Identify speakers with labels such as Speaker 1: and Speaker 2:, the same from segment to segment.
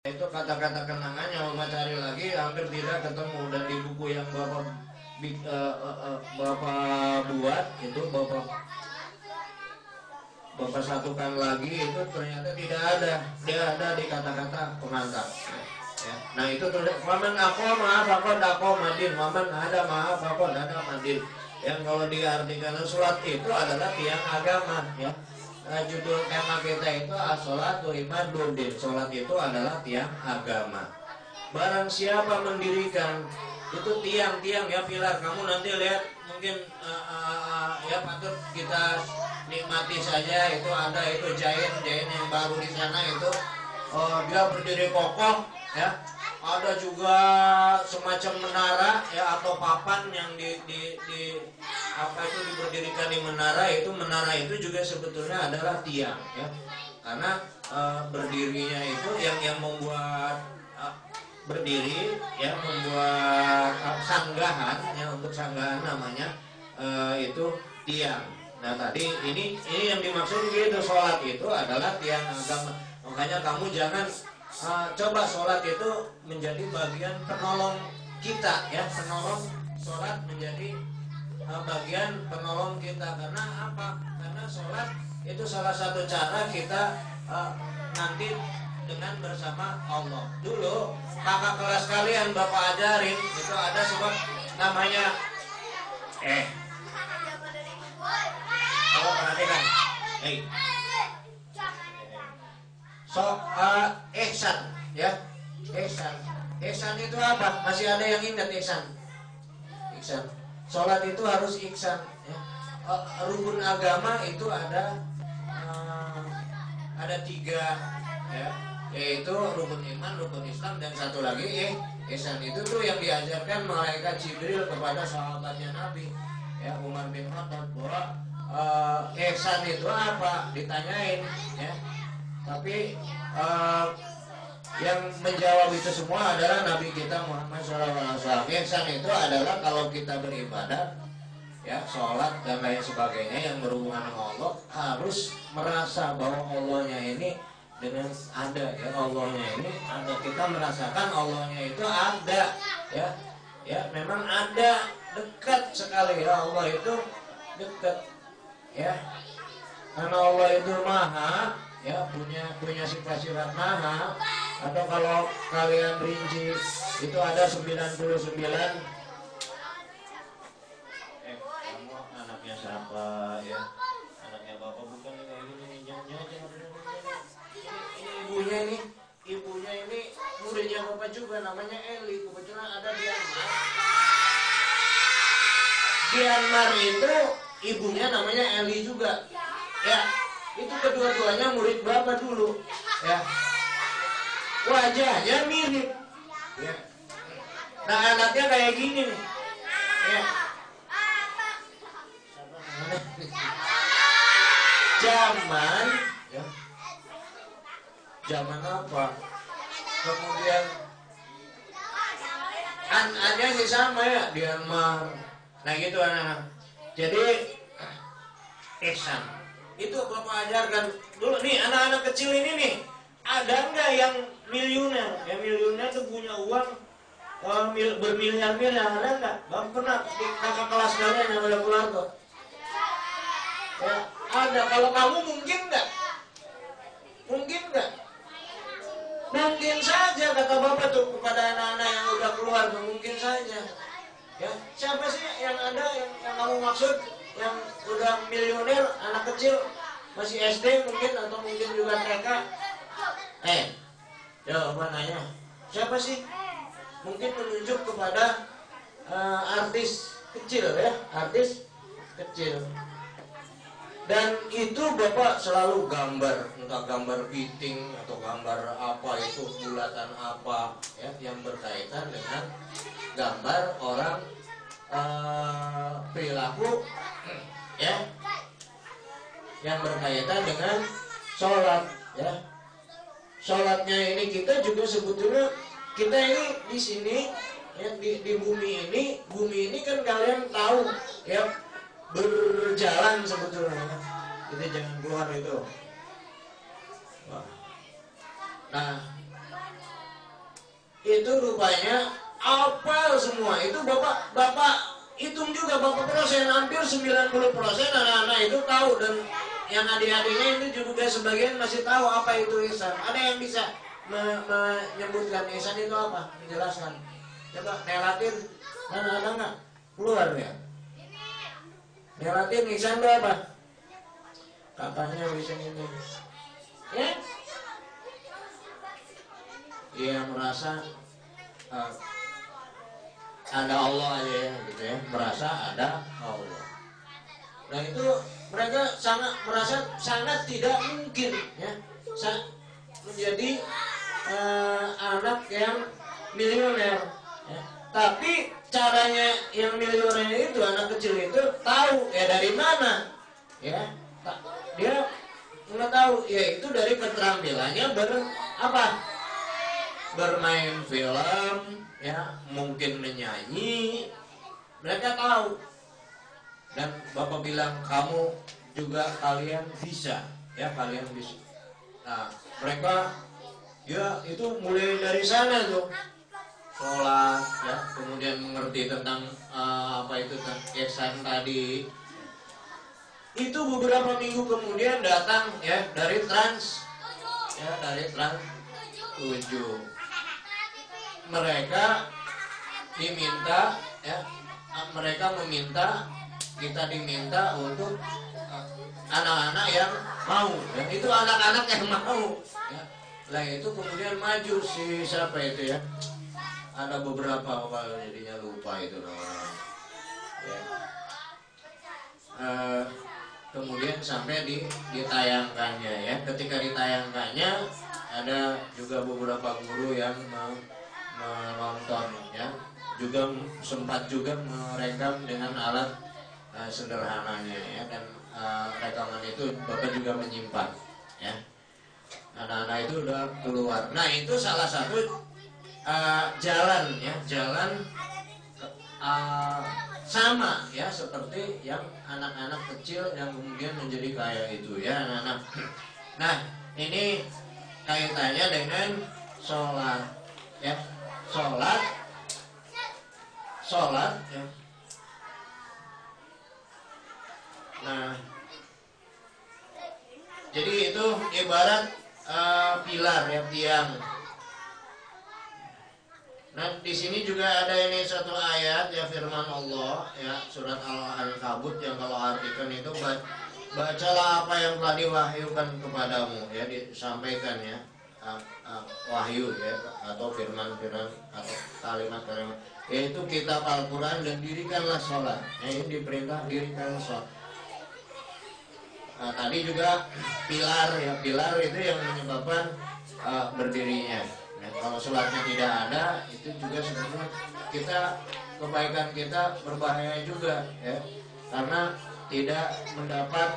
Speaker 1: Itu kata-kata kenangannya Bapak cari lagi hampir tidak ketemu, dan di buku yang Bapak buat itu Bapak satukan lagi itu ternyata tidak ada. Dia ada di kata-kata pengantar. Ya. Nah itu tulis waman aku maaf aku dako madin, waman ada maaf aku ada madin. Yang kalau diartikan sholat itu adalah tiang agama, ya. Judul tema kita itu as-sholatu imadudin. Sholat itu adalah tiang agama. Barang siapa mendirikan itu tiang-tiang, ya, pilar. Kamu nanti lihat mungkin ya patut kita nikmati saja. Itu ada itu jain yang baru di sana itu dia berdiri kokoh, ya. Ada juga semacam menara, ya, atau papan yang diberdirikan di menara itu juga sebetulnya adalah tiang, ya. Karena berdirinya itu yang membuat berdiri, ya, membuat sanggahan, ya, untuk sanggahan namanya itu tiang. Nah tadi ini yang dimaksud gitu, sholat itu adalah tiang agama. Makanya kamu jangan coba sholat itu menjadi bagian penolong kita, ya, penolong sholat menjadi bagian penolong kita. Karena apa? Karena sholat itu salah satu cara kita nanti dengan bersama Allah. Dulu kakak kelas kalian Bapak ajarin itu ada sebab namanya kalau perhatikan, ihsan, ya. Ihsan itu apa? Masih ada yang ingat ihsan? Ihsan. Sholat itu harus ihsan, ya. Rukun agama itu ada 3, ya. Yaitu rukun iman, rukun Islam, dan satu lagi ihsan. Itu tuh yang diajarkan malaikat Jibril kepada sahabatnya Nabi, ya, Umar bin Khattab, bahwa ihsan itu apa? Ditanyain, ya. Tapi yang menjawab itu semua adalah Nabi kita Muhammad SAW. Ihsan itu adalah kalau kita beribadah, ya, sholat dan lain sebagainya yang berhubungan dengan Allah, harus merasa bahwa Allahnya ini dengan ada, ya, Allahnya ini ada. Kita merasakan Allahnya itu ada, ya, memang ada, dekat sekali, ya, Allah itu dekat, ya, karena Allah itu maha, ya, punya sifat-sifat maha. Atau kalau kalian rinci itu ada 99. Kamu anaknya siapa, ya? Anaknya Bapak bukan ini ibunya ini muridnya Bapak juga, namanya Eli. Kebetulan ada Dianmar itu ibunya namanya Eli juga, ya. Itu kedua-duanya murid Bapak dulu, ya. Wajahnya mirip, ya. Nah anaknya kayak gini nih, ya. Zaman apa? Kemudian anaknya sih sama, ya, Dianmar. Nah gitu anak. Jadi ihsan itu Bapak ajarkan dulu nih anak-anak kecil ini nih. Ada nggak yang miliuner? Yang miliuner tuh punya uang bermiliar-miliar, ada nggak? Bapak pernah di kakak kelas kalian yang udah keluar tuh? Ya, ada. Kalau kamu mungkin nggak? Mungkin nggak? Mungkin saja kata Bapak tuh kepada anak-anak yang udah keluar tuh, mungkin saja. Ya, siapa sih yang ada yang kamu maksud yang udah miliuner, anak kecil masih SD mungkin, atau mungkin juga TK? Jawaban nanya, siapa sih? Mungkin menunjuk kepada artis kecil, ya, artis kecil. Dan itu Bapak selalu gambar, entah gambar piting atau gambar apa itu, bulatan apa, ya, yang berkaitan dengan gambar orang perilaku, ya, yang berkaitan dengan sholat, ya. Sholatnya ini kita juga sebetulnya, kita ini di sini, ya, di bumi ini kan kalian tahu, ya, berjalan sebetulnya, ya. Kita jangan keluar itu. Wah. Nah itu rupanya apal semua. Itu bapak hitung juga, bapak persen, hampir 90% anak-anak itu tahu, dan yang adik-adiknya itu juga sebagian masih tahu apa itu ihsan. Ada yang bisa menyebutkan ihsan itu apa? Menjelaskan. Coba nelatin, ada nggak? Keluar ya. Nelatin ihsan itu apa? Katanya bisa ini. Ya? Dia merasa ada Allah aja ya, gitu ya. Merasa ada Allah. Nah itu mereka merasa sangat tidak mungkin ya menjadi anak yang milioner ya. Tapi caranya yang milioner itu, anak kecil itu tahu ya dari mana ya, dia nggak tahu ya, itu dari keterampilannya bermain film ya, mungkin menyanyi, mereka tahu. Dan bapak bilang kamu juga, kalian bisa ya, kalian bisa. Nah mereka ya itu mulai dari sana tuh, sholat ya, kemudian mengerti tentang apa itu ihsan tadi. Itu beberapa minggu kemudian datang ya dari Trans 7. Mereka diminta untuk anak-anak yang mau, dan itu anak-anak yang mau ya. Lah itu kemudian maju si siapa itu ya, ada beberapa, kalau jadinya lupa itu namanya ya. Kemudian sampai ditayangkannya ya. Ketika ditayangkannya ada juga beberapa guru yang menonton ya, juga sempat juga merekam dengan alat sederhananya ya, dan rekaman itu bapak juga menyimpan ya. Anak-anak itu udah keluar. Nah itu salah satu jalan ya, sama ya seperti yang anak-anak kecil yang kemudian menjadi kaya itu ya, anak-anak. Nah ini kaitannya dengan sholat ya, sholat ya. Nah, jadi itu ibarat pilar ya, tiang. Nah, di sini juga ada ini satu ayat ya, firman Allah ya, surat Al-Ankabut, yang kalau artikan itu bacalah apa yang telah diwahyukan kepadamu ya, disampaikan ya, wahyu ya, atau firman-firman atau kalimat-kalimat, yaitu kitab Al-Quran, dan dirikanlah sholat ya, ini diperintah dirikan sholat. Nah, tadi juga pilar ya, pilar itu yang menyebabkan berdirinya. Nah, kalau sholatnya tidak ada, itu juga sebenarnya kebaikan kita berbahaya juga ya, karena tidak mendapat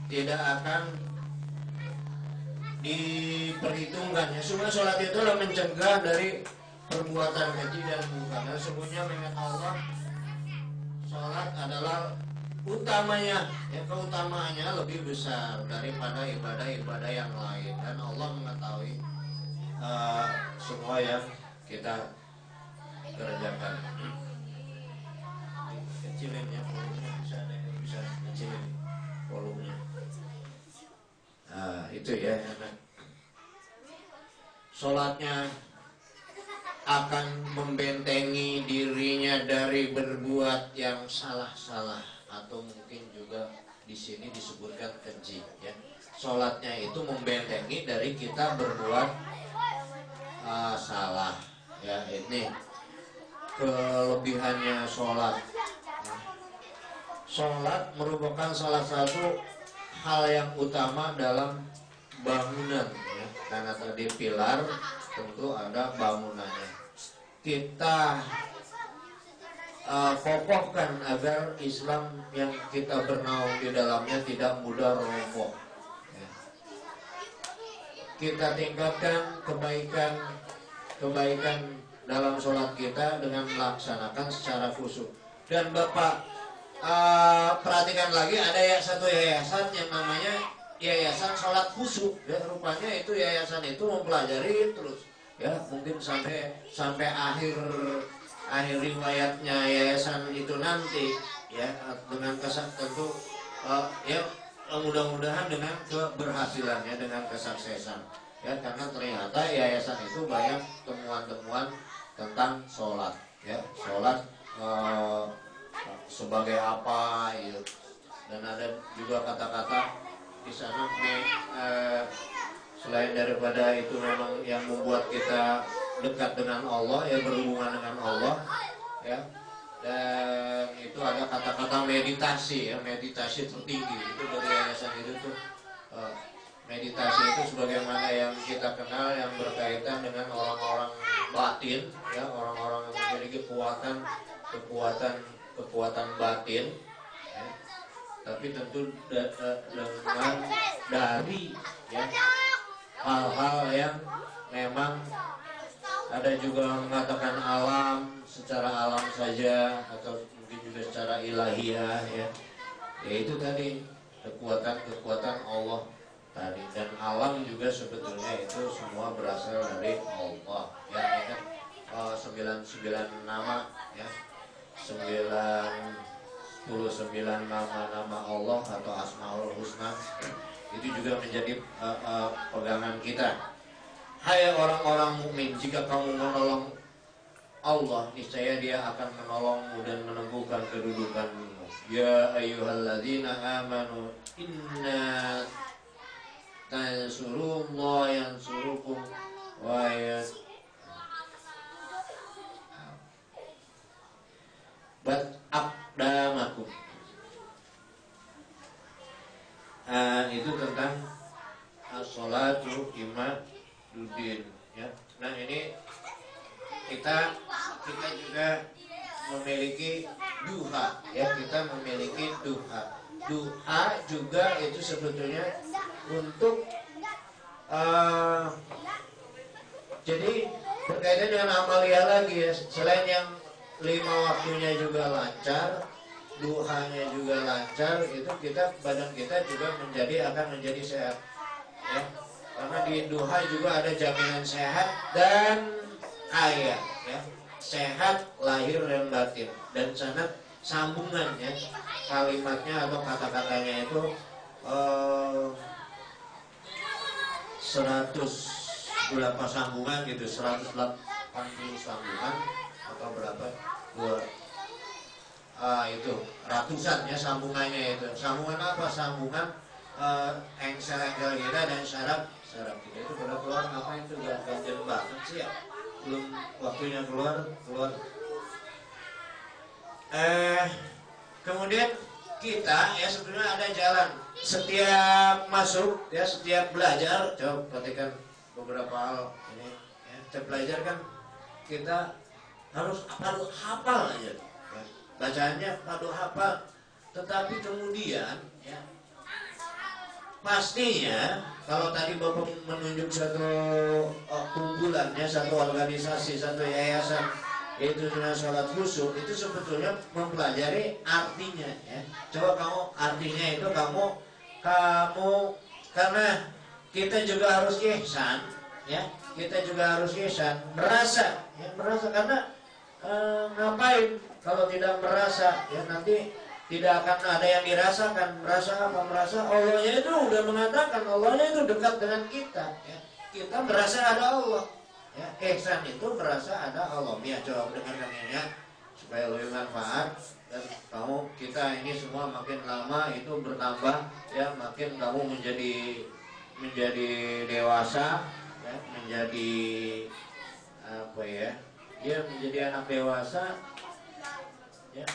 Speaker 1: tidak akan diperhitungkan ya. Semua sholat itu adalah mencegah dari perbuatan keji dan munkar. Dan sebutnya mengingat Allah, sholat adalah utamanya ya, keutamaannya lebih besar daripada ibadah-ibadah yang lain, dan Allah mengetahui semua yang kita kerjakan. Kecilin ya volumenya, bisa kecilin volumenya. Nah itu ya, sholatnya akan membentengi dirinya dari berbuat yang salah-salah, atau mungkin juga di sini disebutkan keji ya. Sholatnya itu membentengi dari kita berbuat salah ya. Ini kelebihannya sholat. Sholat merupakan salah satu hal yang utama dalam bangunan ya. Karena tadi pilar, tentu ada bangunannya. Kita kokohkan agar Islam yang kita bernaung di dalamnya tidak mudah roboh ya. Kita tingkatkan kebaikan dalam sholat kita dengan melaksanakan secara khusyuk. Dan Bapak perhatikan lagi, ada satu yayasan yang namanya yayasan sholat khusyuk ya, rupanya itu yayasan itu mempelajari terus ya, mungkin sampai akhir riwayatnya yayasan itu nanti ya, dengan tentu ya mudah-mudahan dengan keberhasilannya, dengan kesuksesan ya, karena ternyata yayasan itu banyak temuan-temuan tentang sholat ya, sholat sebagai apa ya, dan ada juga kata-kata di sana selain daripada itu memang yang membuat kita dekat dengan Allah ya, berhubungan dengan Allah ya, dan itu ada kata-kata meditasi ya, meditasi tertinggi itu dari yayasan itu tuh. Meditasi itu sebagaimana yang kita kenal yang berkaitan dengan orang-orang batin ya, orang-orang yang memiliki kekuatan batin ya. Tapi tentu dengan dari ya hal-hal yang memang ada juga mengatakan alam, secara alam saja atau mungkin juga secara ilahiyah ya. Yaitu tadi kekuatan Allah tadi, dan alam juga sebetulnya itu semua berasal dari Allah ya, ingat 99 nama ya, 99 nama Allah atau Asmaul Husna itu juga menjadi pegangan kita. Hai orang-orang mukmin, jika kamu menolong Allah, niscaya Dia akan menolongmu dan meneguhkan kedudukanmu. Ya ayyuhalladzina amanu inna tansurullah yansurukum wa aqdamakum. Itu tentang as-salatu imaduddin ya. Nah ini kita juga memiliki duha ya, kita memiliki duha. Duha juga itu sebetulnya untuk jadi berkaitan dengan amalia lagi ya, selain yang 5 waktunya juga lancar, duhanya juga lancar, itu badan kita juga akan menjadi sehat ya. Karena di duha juga ada jaminan sehat dan kaya ya, sehat lahir dan batin, dan sangat sambungannya kalimatnya atau kata-katanya itu 100 berapa sambungan gitu, 180 sambungan atau berapa itu ratusan ya sambungannya itu. Sambungan apa? Sambungan engsel-engsel kita dan syaraf kita itu pada keluar. Apa itu ganjil banget sih ya, belum waktunya keluar. Kemudian kita ya sebetulnya ada jalan setiap masuk ya, setiap belajar. Coba perhatikan beberapa hal ini ya. Setiap belajar kan kita harus hafal aja ya. Bacaannya hafal, tetapi kemudian ya pastinya kalau tadi Bapak menunjuk satu kumpulannya, satu organisasi, satu yayasan, yaitu dengan sholat khusyuk, itu sebetulnya mempelajari artinya ya. Coba kamu artinya itu kamu karena kita juga harus ihsan ya, kita juga harus ihsan, merasa karena ngapain kalau tidak merasa ya, nanti tidak akan ada yang dirasakan. Merasa apa? Merasa Allahnya itu udah mengatakan, Allahnya itu dekat dengan kita ya. Kita merasa ada Allah ya. Ihsan itu merasa ada Allah ya. Coba dengarkan ini ya, supaya lebih manfaat. Dan kita ini semua makin lama itu bertambah ya, makin kamu menjadi dewasa ya, menjadi apa ya, menjadi anak dewasa ya,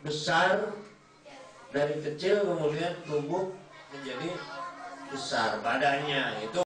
Speaker 1: besar dari kecil kemudian tumbuh menjadi besar badannya itu.